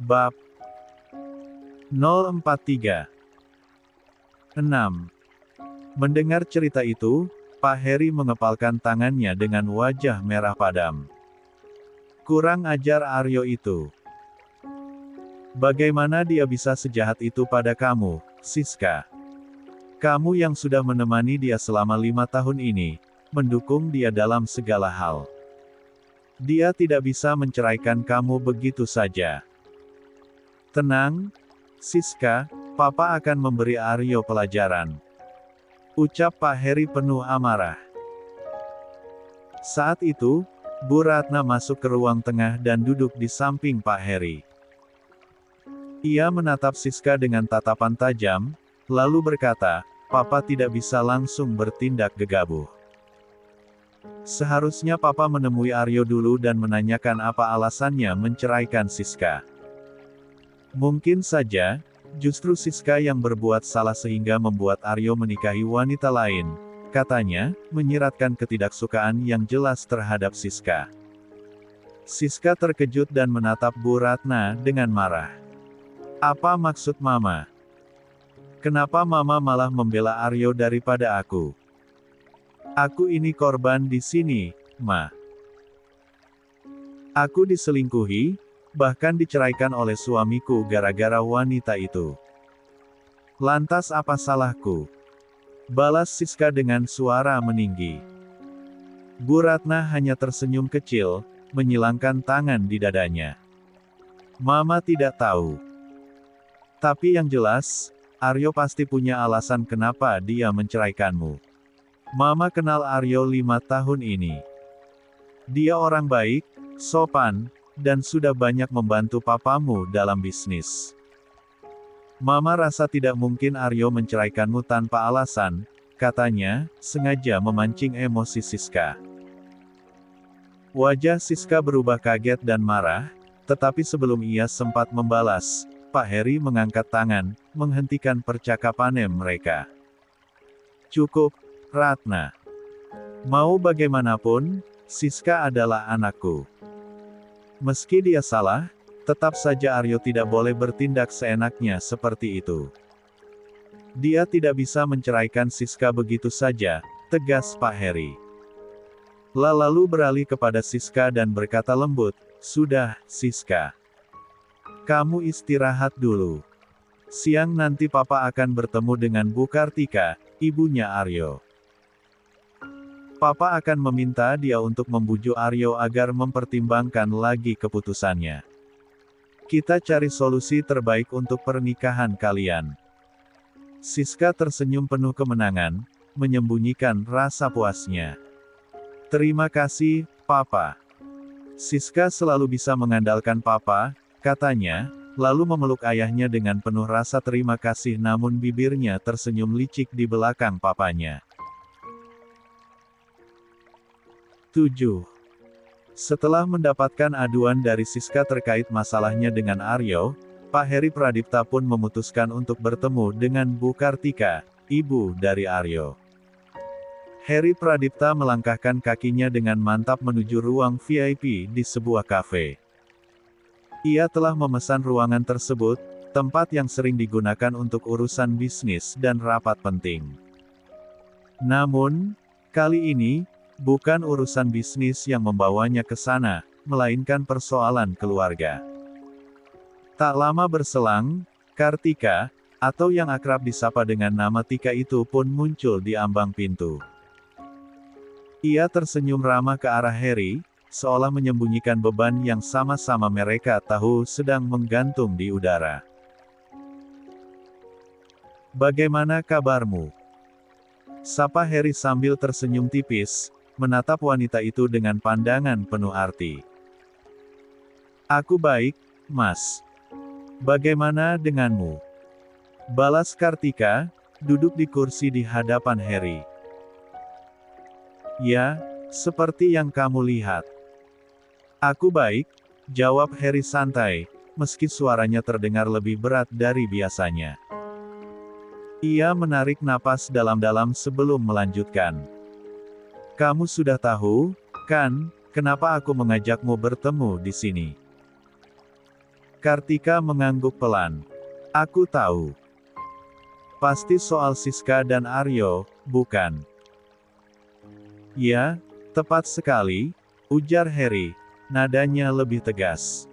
Bab 043. 6. Mendengar cerita itu, Pak Heri mengepalkan tangannya dengan wajah merah padam. Kurang ajar Aryo itu. Bagaimana dia bisa sejahat itu pada kamu, Siska? Kamu yang sudah menemani dia selama 5 tahun ini, mendukung dia dalam segala hal. Dia tidak bisa menceraikan kamu begitu saja. Tenang, Siska, Papa akan memberi Aryo pelajaran. Ucap Pak Heri penuh amarah. Saat itu, Bu Ratna masuk ke ruang tengah dan duduk di samping Pak Heri. Ia menatap Siska dengan tatapan tajam, lalu berkata, Papa tidak bisa langsung bertindak gegabah. Seharusnya Papa menemui Aryo dulu dan menanyakan apa alasannya menceraikan Siska. Mungkin saja, justru Siska yang berbuat salah sehingga membuat Aryo menikahi wanita lain, katanya, menyiratkan ketidaksukaan yang jelas terhadap Siska. Siska terkejut dan menatap Bu Ratna dengan marah. Apa maksud Mama? Kenapa Mama malah membela Aryo daripada aku? Aku ini korban di sini, Ma. Aku diselingkuhi, bahkan diceraikan oleh suamiku gara-gara wanita itu. Lantas apa salahku? Balas Siska dengan suara meninggi. Bu Ratna hanya tersenyum kecil, menyilangkan tangan di dadanya. Mama tidak tahu. Tapi yang jelas, Aryo pasti punya alasan kenapa dia menceraikanmu. Mama kenal Aryo 5 tahun ini. Dia orang baik, sopan, dan sudah banyak membantu papamu dalam bisnis. Mama rasa tidak mungkin Aryo menceraikanmu tanpa alasan, katanya, sengaja memancing emosi Siska. Wajah Siska berubah kaget dan marah, tetapi sebelum ia sempat membalas, Pak Heri mengangkat tangan, menghentikan percakapan mereka. Cukup, Ratna. Mau bagaimanapun, Siska adalah anakku. Meski dia salah, tetap saja Aryo tidak boleh bertindak seenaknya seperti itu. Dia tidak bisa menceraikan Siska begitu saja, tegas Pak Heri. Lalu beralih kepada Siska dan berkata lembut, sudah, Siska. Kamu istirahat dulu. Siang nanti Papa akan bertemu dengan Bu Kartika, ibunya Aryo. Papa akan meminta dia untuk membujuk Aryo agar mempertimbangkan lagi keputusannya. Kita cari solusi terbaik untuk pernikahan kalian. Siska tersenyum penuh kemenangan, menyembunyikan rasa puasnya. Terima kasih, Papa. Siska selalu bisa mengandalkan Papa, katanya, lalu memeluk ayahnya dengan penuh rasa terima kasih namun bibirnya tersenyum licik di belakang papanya. 7. Setelah mendapatkan aduan dari Siska terkait masalahnya dengan Aryo, Pak Heri Pradipta pun memutuskan untuk bertemu dengan Bu Kartika, ibu dari Aryo. Heri Pradipta melangkahkan kakinya dengan mantap menuju ruang VIP di sebuah kafe. Ia telah memesan ruangan tersebut, tempat yang sering digunakan untuk urusan bisnis dan rapat penting. Namun, kali ini, bukan urusan bisnis yang membawanya ke sana, melainkan persoalan keluarga. Tak lama berselang, Kartika, atau yang akrab disapa dengan nama Tika itu pun muncul di ambang pintu. Ia tersenyum ramah ke arah Heri, seolah menyembunyikan beban yang sama-sama mereka tahu sedang menggantung di udara. Bagaimana kabarmu? Sapa Heri sambil tersenyum tipis, menatap wanita itu dengan pandangan penuh arti. Aku baik, Mas. Bagaimana denganmu? Balas Kartika, duduk di kursi di hadapan Heri. Ya, seperti yang kamu lihat. Aku baik, jawab Heri santai, meski suaranya terdengar lebih berat dari biasanya. Ia menarik napas dalam-dalam sebelum melanjutkan. Kamu sudah tahu, kan, kenapa aku mengajakmu bertemu di sini? Kartika mengangguk pelan. Aku tahu. Pasti soal Siska dan Aryo, bukan? Ya, tepat sekali, ujar Harry, nadanya lebih tegas.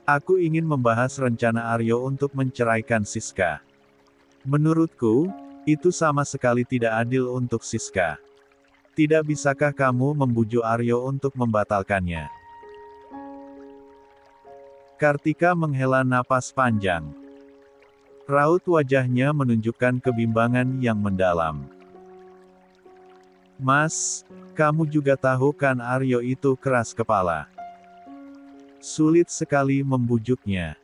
Aku ingin membahas rencana Aryo untuk menceraikan Siska. Menurutku, itu sama sekali tidak adil untuk Siska. Tidak bisakah kamu membujuk Aryo untuk membatalkannya? Kartika menghela napas panjang. Raut wajahnya menunjukkan kebimbangan yang mendalam. Mas, kamu juga tahu kan Aryo itu keras kepala. Sulit sekali membujuknya.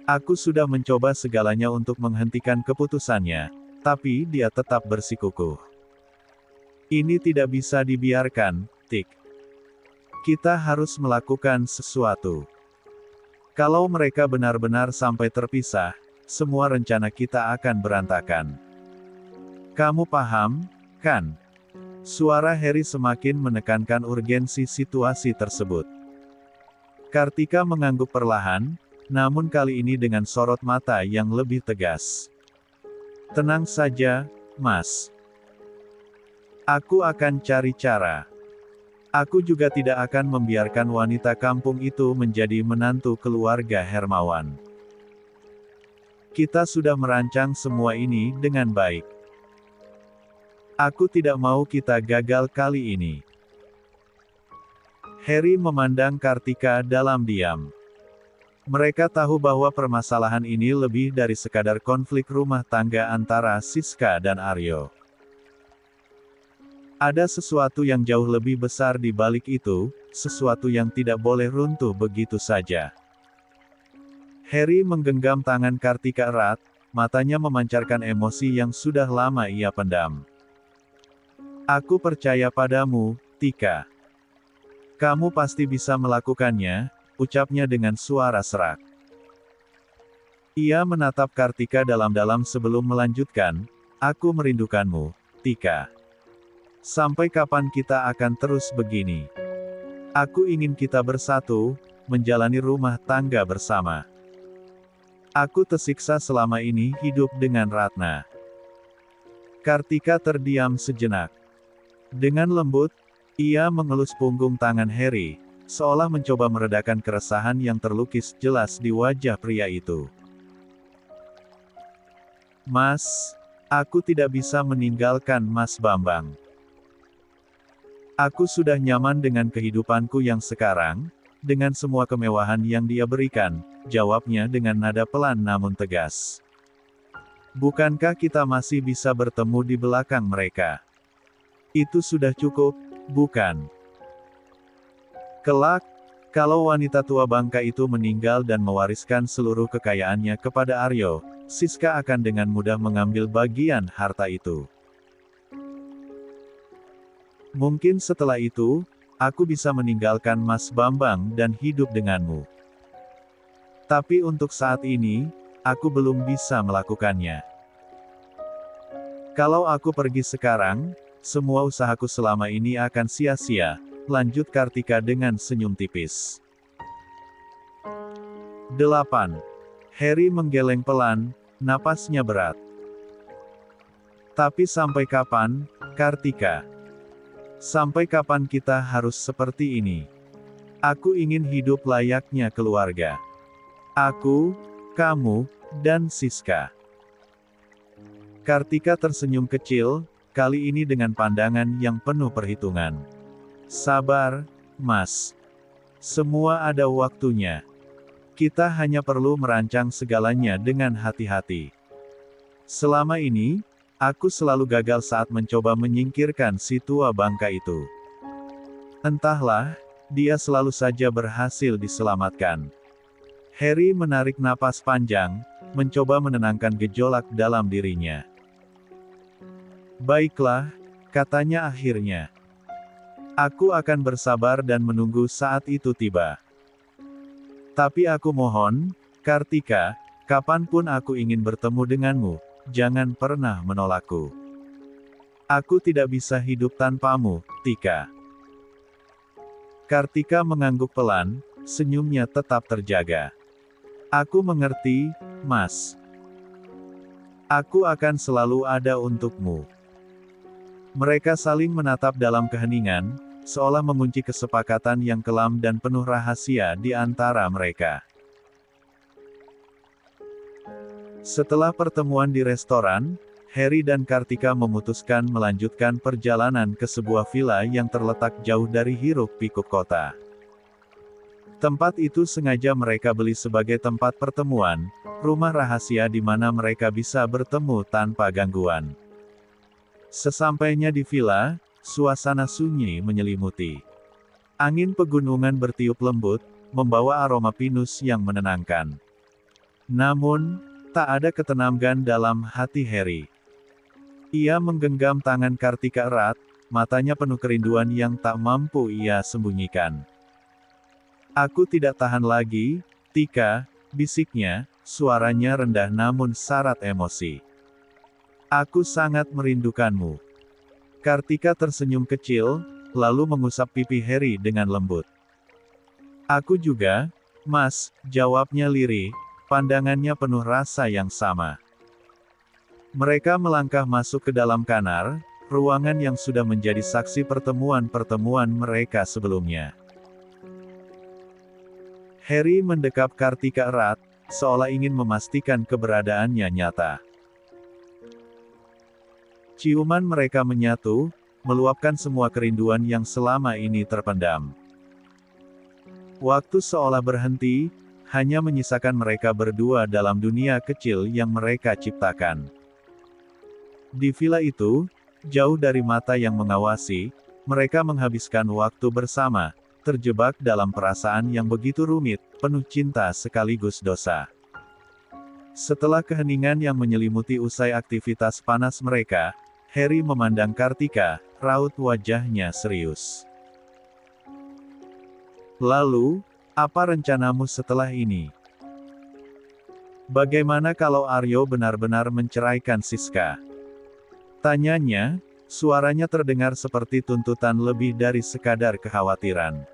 Aku sudah mencoba segalanya untuk menghentikan keputusannya, tapi dia tetap bersikukuh. Ini tidak bisa dibiarkan, Tik. Kita harus melakukan sesuatu. Kalau mereka benar-benar sampai terpisah, semua rencana kita akan berantakan. Kamu paham, kan? Suara Harry semakin menekankan urgensi situasi tersebut. Kartika mengangguk perlahan, namun kali ini dengan sorot mata yang lebih tegas. Tenang saja, Mas. Aku akan cari cara. Aku juga tidak akan membiarkan wanita kampung itu menjadi menantu keluarga Hermawan. Kita sudah merancang semua ini dengan baik. Aku tidak mau kita gagal kali ini. Harry memandang Kartika dalam diam. Mereka tahu bahwa permasalahan ini lebih dari sekadar konflik rumah tangga antara Siska dan Aryo. Ada sesuatu yang jauh lebih besar di balik itu, sesuatu yang tidak boleh runtuh begitu saja. Harry menggenggam tangan Kartika erat, matanya memancarkan emosi yang sudah lama ia pendam. Aku percaya padamu, Tika. Kamu pasti bisa melakukannya, ucapnya dengan suara serak. Ia menatap Kartika dalam-dalam sebelum melanjutkan, aku merindukanmu, Tika. Sampai kapan kita akan terus begini? Aku ingin kita bersatu, menjalani rumah tangga bersama. Aku tersiksa selama ini hidup dengan Ratna. Kartika terdiam sejenak. Dengan lembut, ia mengelus punggung tangan Harry, seolah mencoba meredakan keresahan yang terlukis jelas di wajah pria itu. Mas, aku tidak bisa meninggalkan Mas Bambang. Aku sudah nyaman dengan kehidupanku yang sekarang, dengan semua kemewahan yang dia berikan, jawabnya dengan nada pelan namun tegas. Bukankah kita masih bisa bertemu di belakang mereka? Itu sudah cukup, bukan? Kelak, kalau wanita tua bangka itu meninggal dan mewariskan seluruh kekayaannya kepada Aryo, Siska akan dengan mudah mengambil bagian harta itu. Mungkin setelah itu, aku bisa meninggalkan Mas Bambang dan hidup denganmu. Tapi untuk saat ini, aku belum bisa melakukannya. Kalau aku pergi sekarang, semua usahaku selama ini akan sia-sia, lanjut Kartika dengan senyum tipis. 8. Harry menggeleng pelan, napasnya berat. Tapi sampai kapan, Kartika? Sampai kapan kita harus seperti ini? Aku ingin hidup layaknya keluarga. Aku, kamu, dan Siska. Kartika tersenyum kecil, kali ini dengan pandangan yang penuh perhitungan. Sabar, Mas. Semua ada waktunya. Kita hanya perlu merancang segalanya dengan hati-hati. Selama ini, aku selalu gagal saat mencoba menyingkirkan si tua bangka itu. Entahlah, dia selalu saja berhasil diselamatkan. Harry menarik napas panjang, mencoba menenangkan gejolak dalam dirinya. Baiklah, katanya akhirnya. Aku akan bersabar dan menunggu saat itu tiba. Tapi aku mohon, Kartika, kapanpun aku ingin bertemu denganmu, jangan pernah menolakku. Aku tidak bisa hidup tanpamu, Tika. Kartika mengangguk pelan, senyumnya tetap terjaga. Aku mengerti, Mas. Aku akan selalu ada untukmu. Mereka saling menatap dalam keheningan, seolah mengunci kesepakatan yang kelam dan penuh rahasia di antara mereka. Setelah pertemuan di restoran, Harry dan Kartika memutuskan melanjutkan perjalanan ke sebuah villa yang terletak jauh dari hiruk-pikuk kota. Tempat itu sengaja mereka beli sebagai tempat pertemuan, rumah rahasia di mana mereka bisa bertemu tanpa gangguan. Sesampainya di villa, suasana sunyi menyelimuti. Angin pegunungan bertiup lembut, membawa aroma pinus yang menenangkan. Namun, tak ada ketenangan dalam hati Harry. Ia menggenggam tangan Kartika erat, matanya penuh kerinduan yang tak mampu ia sembunyikan. Aku tidak tahan lagi, Tika, bisiknya, suaranya rendah namun syarat emosi. Aku sangat merindukanmu. Kartika tersenyum kecil, lalu mengusap pipi Harry dengan lembut. Aku juga, Mas, jawabnya lirih, pandangannya penuh rasa yang sama. Mereka melangkah masuk ke dalam kamar, ruangan yang sudah menjadi saksi pertemuan-pertemuan mereka sebelumnya. Harry mendekap Kartika erat, seolah ingin memastikan keberadaannya nyata. Ciuman mereka menyatu, meluapkan semua kerinduan yang selama ini terpendam. Waktu seolah berhenti, hanya menyisakan mereka berdua dalam dunia kecil yang mereka ciptakan. Di villa itu, jauh dari mata yang mengawasi, mereka menghabiskan waktu bersama, terjebak dalam perasaan yang begitu rumit, penuh cinta sekaligus dosa. Setelah keheningan yang menyelimuti usai aktivitas panas mereka, Harry memandang Kartika, raut wajahnya serius. Lalu, apa rencanamu setelah ini? Bagaimana kalau Aryo benar-benar menceraikan Siska? Tanyanya, suaranya terdengar seperti tuntutan lebih dari sekadar kekhawatiran.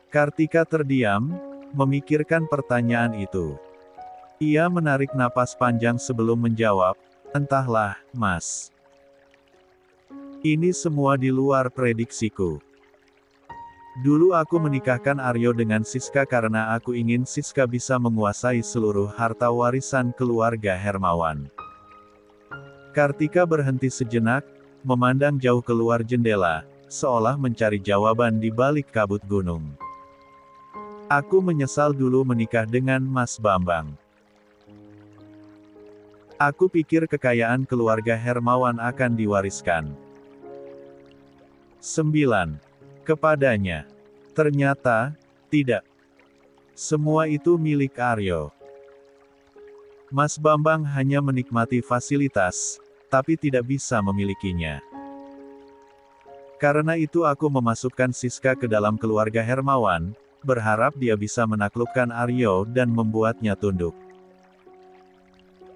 Kartika terdiam, memikirkan pertanyaan itu. Ia menarik napas panjang sebelum menjawab, entahlah, Mas. Ini semua di luar prediksiku. Dulu aku menikahkan Aryo dengan Siska karena aku ingin Siska bisa menguasai seluruh harta warisan keluarga Hermawan. Kartika berhenti sejenak, memandang jauh keluar jendela, seolah mencari jawaban di balik kabut gunung. Aku menyesal dulu menikah dengan Mas Bambang. Aku pikir kekayaan keluarga Hermawan akan diwariskan 9. Kepadanya. Ternyata, tidak. Semua itu milik Aryo. Mas Bambang hanya menikmati fasilitas, tapi tidak bisa memilikinya. Karena itu aku memasukkan Siska ke dalam keluarga Hermawan, berharap dia bisa menaklukkan Aryo dan membuatnya tunduk.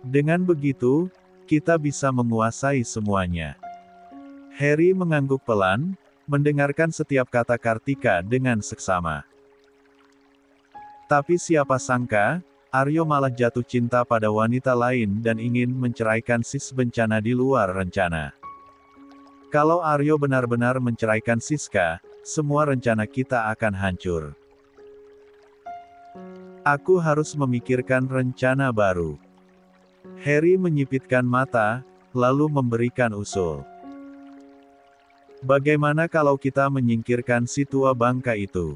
Dengan begitu, kita bisa menguasai semuanya. Harry mengangguk pelan, mendengarkan setiap kata Kartika dengan seksama. Tapi siapa sangka, Aryo malah jatuh cinta pada wanita lain dan ingin menceraikan Sis bencana di luar rencana. Kalau Aryo benar-benar menceraikan Siska, semua rencana kita akan hancur. Aku harus memikirkan rencana baru. Harry menyipitkan mata, lalu memberikan usul. Bagaimana kalau kita menyingkirkan si tua bangka itu?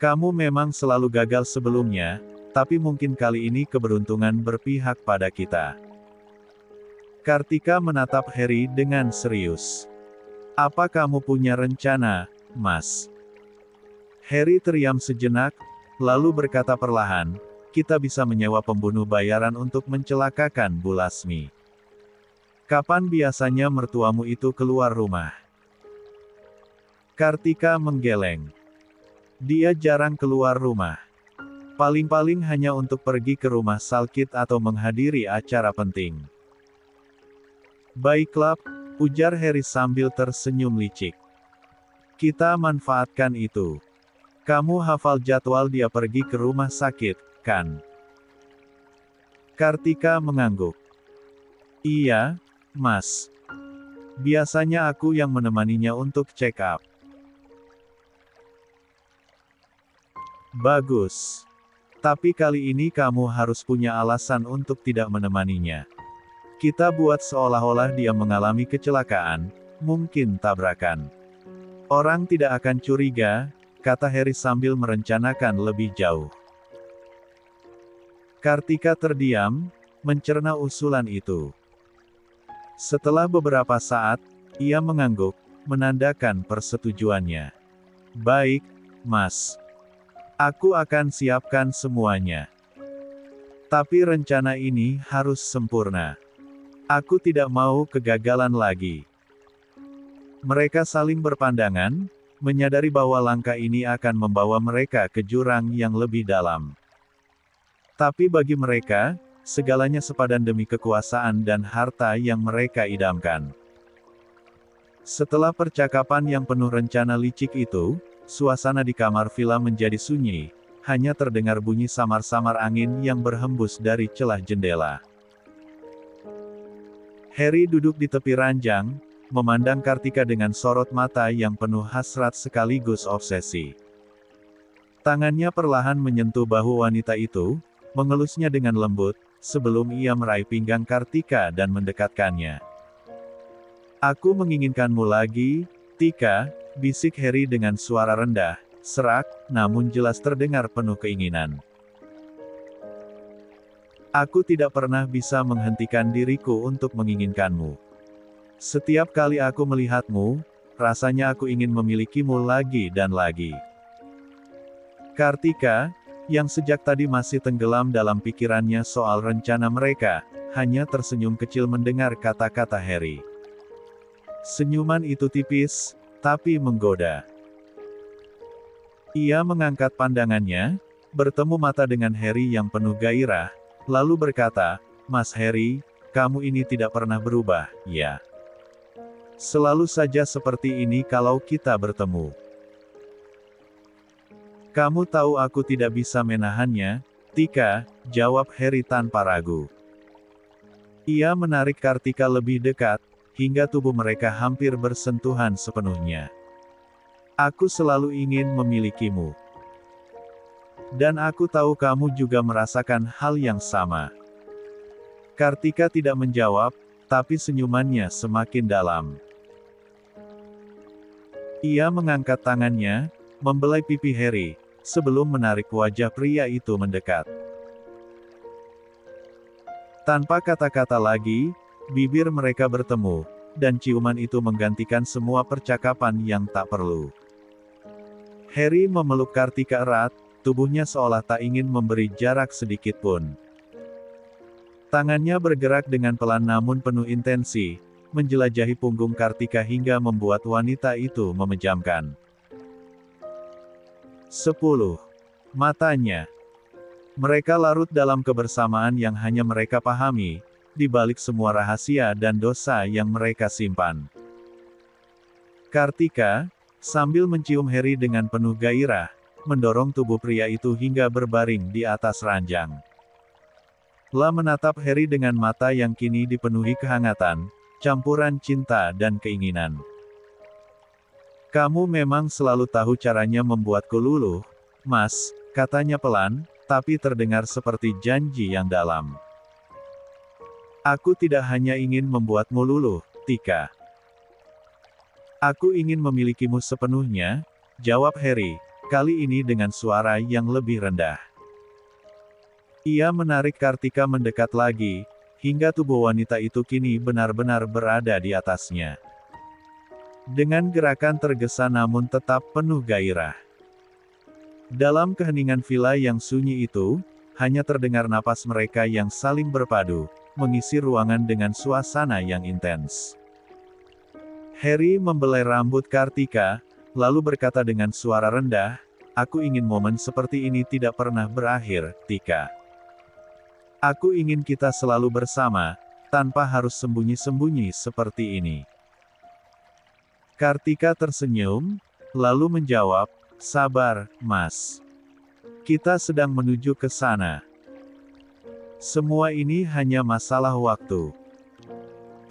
Kamu memang selalu gagal sebelumnya, tapi mungkin kali ini keberuntungan berpihak pada kita. Kartika menatap Harry dengan serius. Apa kamu punya rencana, Mas? Harry terdiam sejenak, lalu berkata perlahan, kita bisa menyewa pembunuh bayaran untuk mencelakakan Bu Lasmi. Kapan biasanya mertuamu itu keluar rumah? Kartika menggeleng. Dia jarang keluar rumah. Paling-paling hanya untuk pergi ke rumah sakit atau menghadiri acara penting. Baiklah, ujar Harry sambil tersenyum licik. Kita manfaatkan itu. Kamu hafal jadwal dia pergi ke rumah sakit, kan? Kartika mengangguk. Iya, Mas. Biasanya aku yang menemaninya untuk check up. Bagus. Tapi kali ini kamu harus punya alasan untuk tidak menemaninya. Kita buat seolah-olah dia mengalami kecelakaan, mungkin tabrakan. Orang tidak akan curiga, kata Harry sambil merencanakan lebih jauh. Kartika terdiam, mencerna usulan itu. Setelah beberapa saat, ia mengangguk, menandakan persetujuannya. Baik, Mas. Aku akan siapkan semuanya. Tapi rencana ini harus sempurna. Aku tidak mau kegagalan lagi. Mereka saling berpandangan, menyadari bahwa langkah ini akan membawa mereka ke jurang yang lebih dalam. Tapi bagi mereka, segalanya sepadan demi kekuasaan dan harta yang mereka idamkan. Setelah percakapan yang penuh rencana licik itu, suasana di kamar villa menjadi sunyi, hanya terdengar bunyi samar-samar angin yang berhembus dari celah jendela. Harry duduk di tepi ranjang, memandang Kartika dengan sorot mata yang penuh hasrat sekaligus obsesi. Tangannya perlahan menyentuh bahu wanita itu, mengelusnya dengan lembut, sebelum ia meraih pinggang Kartika dan mendekatkannya. Aku menginginkanmu lagi, Tika, bisik Harry dengan suara rendah, serak, namun jelas terdengar penuh keinginan. Aku tidak pernah bisa menghentikan diriku untuk menginginkanmu. Setiap kali aku melihatmu, rasanya aku ingin memilikimu lagi dan lagi. Kartika, yang sejak tadi masih tenggelam dalam pikirannya soal rencana mereka, hanya tersenyum kecil mendengar kata-kata Harry. Senyuman itu tipis, tapi menggoda. Ia mengangkat pandangannya, bertemu mata dengan Harry yang penuh gairah, lalu berkata, Mas Harry, kamu ini tidak pernah berubah, ya? Selalu saja seperti ini kalau kita bertemu. Kamu tahu aku tidak bisa menahannya, Tika, jawab Harry tanpa ragu. Ia menarik Kartika lebih dekat, hingga tubuh mereka hampir bersentuhan sepenuhnya. Aku selalu ingin memilikimu. Dan aku tahu kamu juga merasakan hal yang sama. Kartika tidak menjawab, tapi senyumannya semakin dalam. Ia mengangkat tangannya, membelai pipi Harry, sebelum menarik wajah pria itu mendekat. Tanpa kata-kata lagi, bibir mereka bertemu, dan ciuman itu menggantikan semua percakapan yang tak perlu. Harry memeluk Kartika erat, tubuhnya seolah tak ingin memberi jarak sedikit pun. Tangannya bergerak dengan pelan namun penuh intensi, menjelajahi punggung Kartika hingga membuat wanita itu memejamkan. 10. Matanya. Mereka larut dalam kebersamaan yang hanya mereka pahami, di balik semua rahasia dan dosa yang mereka simpan. Kartika, sambil mencium Harry dengan penuh gairah, mendorong tubuh pria itu hingga berbaring di atas ranjang. La menatap Harry dengan mata yang kini dipenuhi kehangatan, campuran cinta dan keinginan. Kamu memang selalu tahu caranya membuatku luluh, Mas, katanya pelan, tapi terdengar seperti janji yang dalam. Aku tidak hanya ingin membuatmu luluh, Tika. Aku ingin memilikimu sepenuhnya, jawab Harry, kali ini dengan suara yang lebih rendah. Ia menarik Kartika mendekat lagi, hingga tubuh wanita itu kini benar-benar berada di atasnya. Dengan gerakan tergesa namun tetap penuh gairah. Dalam keheningan villa yang sunyi itu, hanya terdengar napas mereka yang saling berpadu, mengisi ruangan dengan suasana yang intens. Harry membelai rambut Kartika, lalu berkata dengan suara rendah, aku ingin momen seperti ini tidak pernah berakhir, Tika. Aku ingin kita selalu bersama, tanpa harus sembunyi-sembunyi seperti ini. Kartika tersenyum, lalu menjawab, Sabar, Mas. Kita sedang menuju ke sana. Semua ini hanya masalah waktu.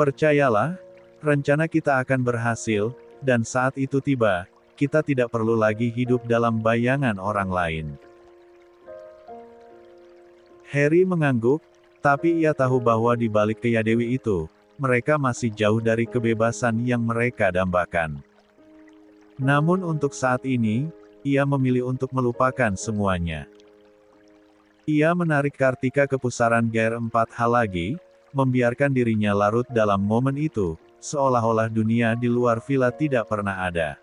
Percayalah, rencana kita akan berhasil, dan saat itu tiba, kita tidak perlu lagi hidup dalam bayangan orang lain. Harry mengangguk, tapi ia tahu bahwa di balik keyadewi itu, mereka masih jauh dari kebebasan yang mereka dambakan. Namun untuk saat ini, ia memilih untuk melupakan semuanya. Ia menarik Kartika ke pusaran Gear 4H lagi, membiarkan dirinya larut dalam momen itu, seolah-olah dunia di luar villa tidak pernah ada.